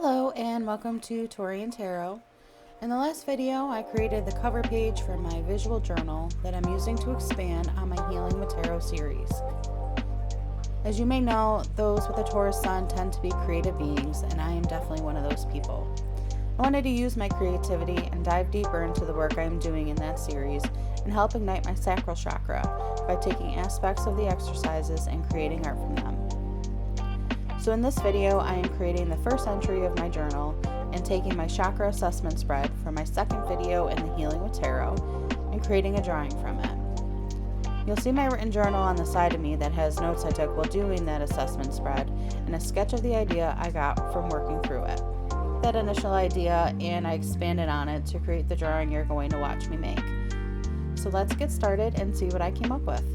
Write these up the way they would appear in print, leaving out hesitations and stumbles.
Hello and welcome to Taurean Tarot. In the last video, I created the cover page for my visual journal that I'm using to expand on my Healing with Tarot series. As you may know, those with a Taurus sun tend to be creative beings, and I am definitely one of those people. I wanted to use my creativity and dive deeper into the work I am doing in that series and help ignite my sacral chakra by taking aspects of the exercises and creating art from them. So in this video, I am creating the first entry of my journal and taking my Chakra Assessment Spread from my second video in the Healing with Tarot and creating a drawing from it. You'll see my written journal on the side of me that has notes I took while doing that assessment spread and a sketch of the idea I got from working through it. That initial idea, and I expanded on it to create the drawing you're going to watch me make. So let's get started and see what I came up with.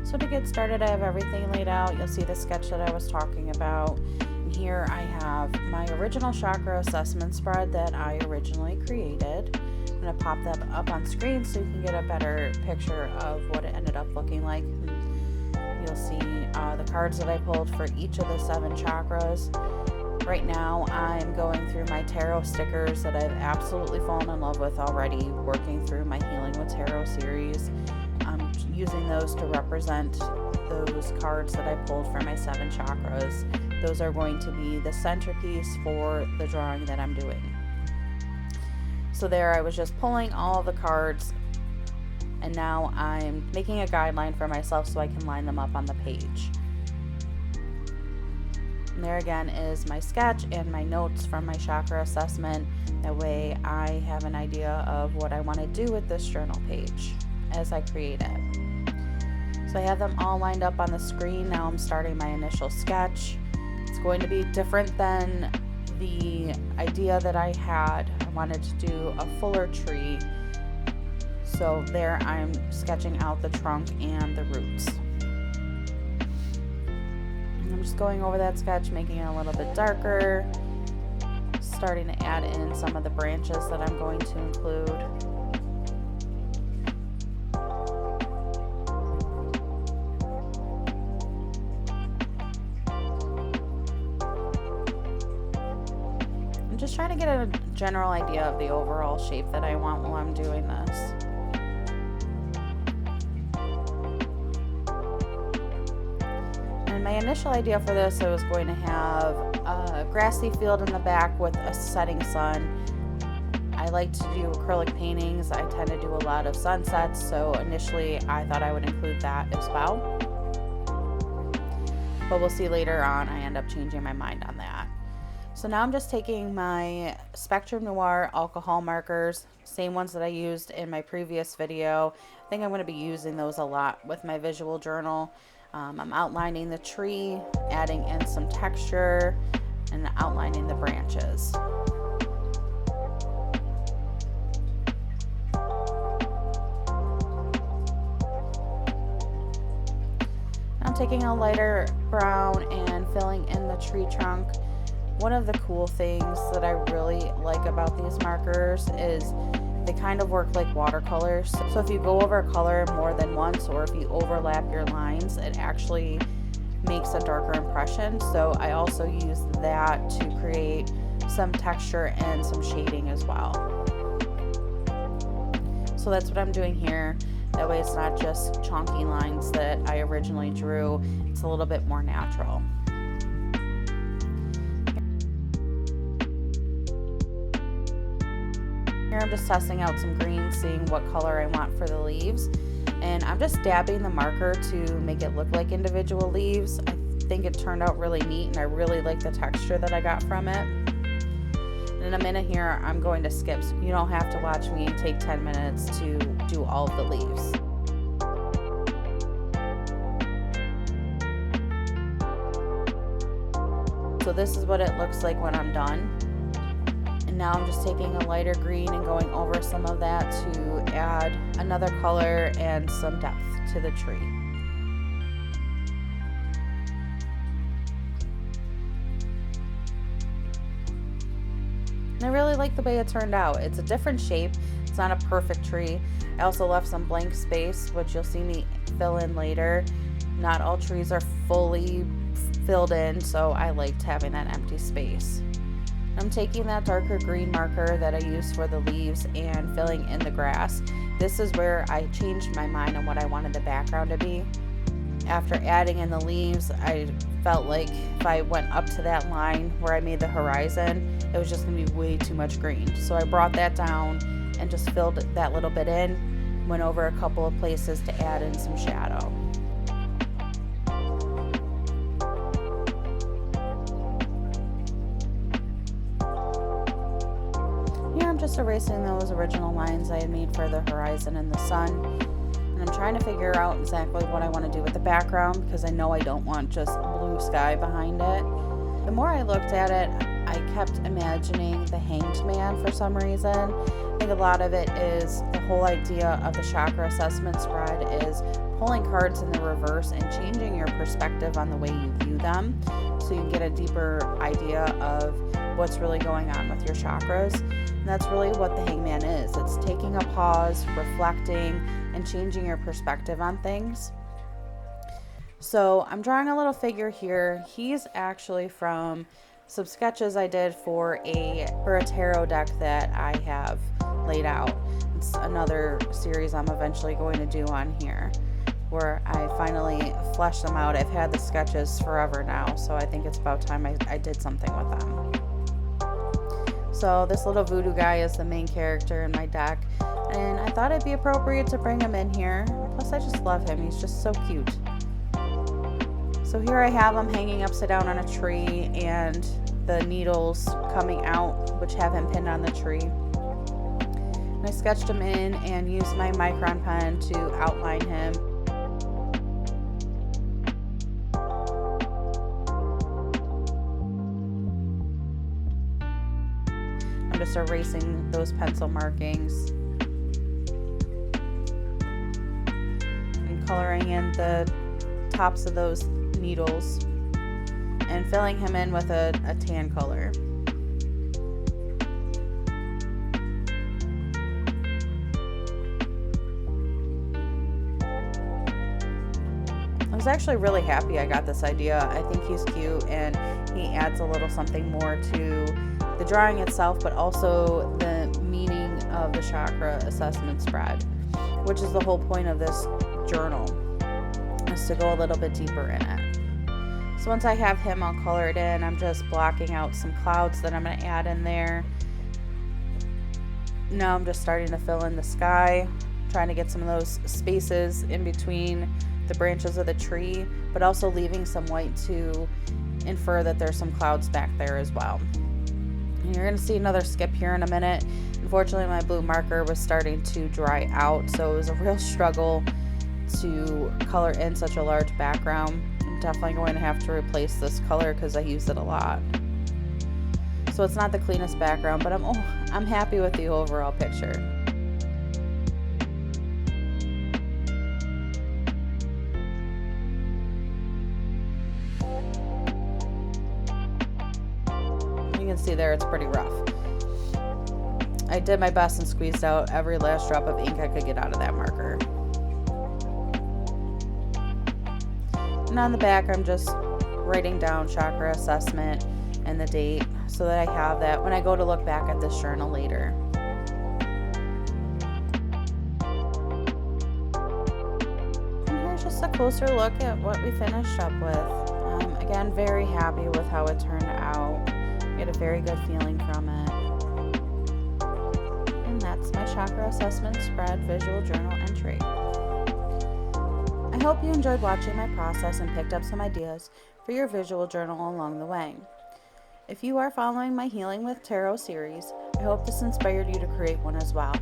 So to get started, I have everything laid out. You'll see the sketch that I was talking about. And here I have my original Chakra Assessment Spread that I originally created. I'm going to pop that up on screen so you can get a better picture of what it ended up looking like. You'll see the cards that I pulled for each of the 7 chakras. Right now, I'm going through my tarot stickers that I've absolutely fallen in love with already, working through my Healing with Tarot series. I'm using those to represent those cards that I pulled for my 7 chakras. Those are going to be the centerpiece for the drawing that I'm doing. So there, I was just pulling all of the cards, and now I'm making a guideline for myself so I can line them up on the page. And there again is my sketch and my notes from my chakra assessment. That way I have an idea of what I want to do with this journal page as I create it. So I have them all lined up on the screen. Now I'm starting my initial sketch. It's going to be different than the idea that I had. I wanted to do a fuller tree. So there I'm sketching out the trunk and the roots. I'm just going over that sketch, making it a little bit darker, starting to add in some of the branches that I'm going to include. I'm just trying to get a general idea of the overall shape that I want while I'm doing this. My initial idea for this, I was going to have a grassy field in the back with a setting sun. I like to do acrylic paintings. I tend to do a lot of sunsets, so initially I thought I would include that as well. But we'll see later on, I end up changing my mind on that. So now I'm just taking my Spectrum Noir alcohol markers, same ones that I used in my previous video. I think I'm going to be using those a lot with my visual journal. I'm outlining the tree, adding in some texture, and outlining the branches. I'm taking a lighter brown and filling in the tree trunk. One of the cool things that I really like about these markers is they kind of work like watercolors. So if you go over a color more than once, or if you overlap your lines, it actually makes a darker impression. So I also use that to create some texture and some shading as well. So that's what I'm doing here. That way it's not just chunky lines that I originally drew. It's a little bit more natural. Here I'm just testing out some green, seeing what color I want for the leaves. And I'm just dabbing the marker to make it look like individual leaves. I think it turned out really neat, and I really like the texture that I got from it. And in a minute here, I'm going to skip, so you don't have to watch me take 10 minutes to do all of the leaves. So this is what it looks like when I'm done. And now I'm just taking a lighter green and going over some of that to add another color and some depth to the tree. And I really like the way it turned out. It's a different shape. It's not a perfect tree. I also left some blank space, which you'll see me fill in later. Not all trees are fully filled in, so I liked having that empty space. I'm taking that darker green marker that I used for the leaves and filling in the grass. This is where I changed my mind on what I wanted the background to be. After adding in the leaves, I felt like if I went up to that line where I made the horizon, it was just going to be way too much green. So I brought that down and just filled that little bit in, went over a couple of places to add in some shadow. Here I'm just erasing those original lines I had made for the horizon and the sun. I'm trying to figure out exactly what I want to do with the background, because I know I don't want just blue sky behind it. The more I looked at it, I kept imagining the Hanged Man for some reason. I think a lot of it is the whole idea of the Chakra Assessment Spread is pulling cards in the reverse and changing your perspective on the way you view them, so you can get a deeper idea of what's really going on with your chakras. And that's really what the Hangman is. It's taking a pause, reflecting, and changing your perspective on things. So I'm drawing a little figure here. He's actually from some sketches I did for a tarot deck that I have laid out. It's another series I'm eventually going to do on here, where I finally flesh them out. I've had the sketches forever now, so I think it's about time I did something with them. So this little voodoo guy is the main character in my deck, and I thought it'd be appropriate to bring him in here. Plus I just love him, he's just so cute. So here I have him hanging upside down on a tree, and the needles coming out, which have him pinned on the tree. And I sketched him in and used my micron pen to outline him. I'm just erasing those pencil markings and coloring in the tops of those needles and filling him in with a tan color. I was actually really happy I got this idea. I think he's cute, and he adds a little something more to the drawing itself, but also the meaning of the Chakra Assessment Spread, which is the whole point of this journal, is to go a little bit deeper in it. So once I have him all colored in, I'm just blocking out some clouds that I'm going to add in there. Now I'm just starting to fill in the sky, trying to get some of those spaces in between the branches of the tree, but also leaving some white to infer that there's some clouds back there as well. And you're going to see another skip here in a minute. Unfortunately, my blue marker was starting to dry out, so it was a real struggle to color in such a large background. I'm definitely going to have to replace this color because I use it a lot. So it's not the cleanest background, but I'm happy with the overall picture. You can see there it's pretty rough. I did my best and squeezed out every last drop of ink I could get out of that marker. And on the back, I'm just writing down Chakra Assessment and the date so that I have that when I go to look back at this journal later. And here's just a closer look at what we finished up with. Again, very happy with how it turned out. Get a very good feeling from it. And that's my Chakra Assessment Spread visual journal entry. I hope you enjoyed watching my process and picked up some ideas for your visual journal along the way. If you are following my Healing with Tarot series, I hope this inspired you to create one as well.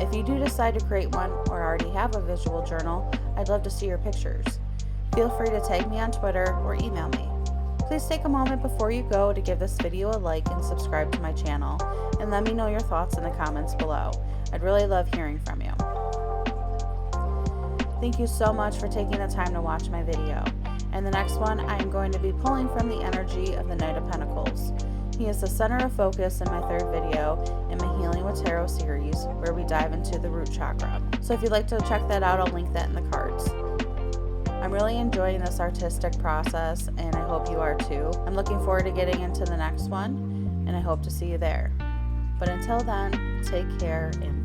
If you do decide to create one or already have a visual journal, I'd love to see your pictures. Feel free to tag me on Twitter or email me. Please take a moment before you go to give this video a like and subscribe to my channel, and let me know your thoughts in the comments below. I'd really love hearing from you. Thank you so much for taking the time to watch my video. In the next one, I am going to be pulling from the energy of the Knight of Pentacles. He is the center of focus in my third video in my Healing with Tarot series, where we dive into the root chakra. So if you'd like to check that out, I'll link that in the cards. I'm really enjoying this artistic process, and I hope you are too. I'm looking forward to getting into the next one, and I hope to see you there. But until then, take care and